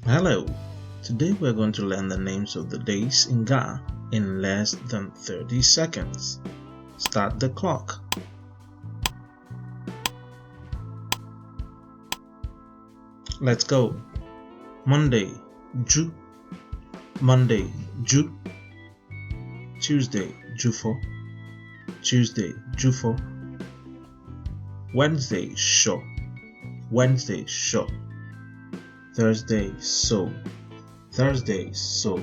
Hello, today we're going to learn the names of the days in Ga in less than 30 seconds. Start the clock. Let's go. Monday, Ju. Monday, Ju. Tuesday, Jufo. Tuesday, Jufo. Wednesday, Sho. Wednesday, Sho. Thursday, So. Thursday, So.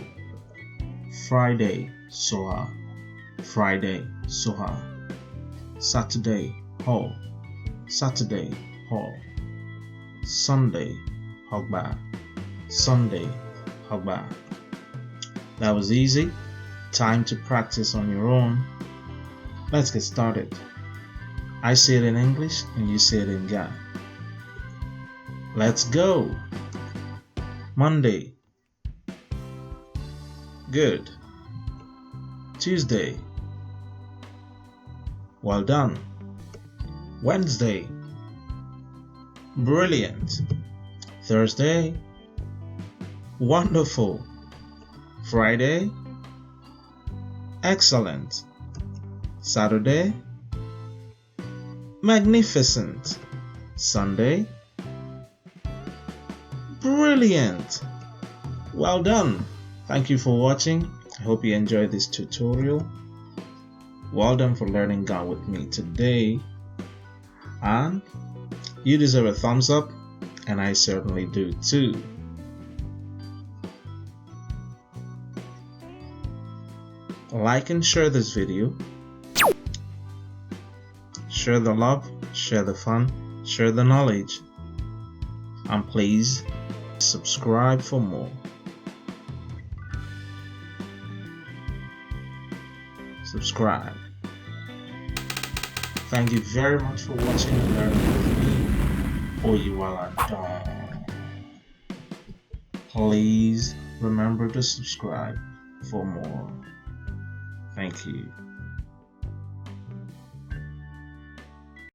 Friday, Soha. Friday, Soha. Saturday, Ho. Saturday, Ho. Sunday, Hogba. Sunday, Hogba. That was easy. Time to practice on your own. Let's get started. I say it in English and you say it in Ga. Let's go. Monday. Good. Tuesday. Well done. Wednesday. Brilliant. Thursday. Wonderful. Friday. Excellent. Saturday. Magnificent. Sunday. Brilliant. Well done. Thank you for watching. I hope you enjoyed this tutorial. Well done for learning Ga with me today. And you deserve a thumbs up, and I certainly do too. Like and share this video. Share the love, share the fun, share the knowledge. And please subscribe for more. Subscribe. Thank you very much for watching and learning with me. Oh, you are done. Please remember to subscribe for more. Thank you.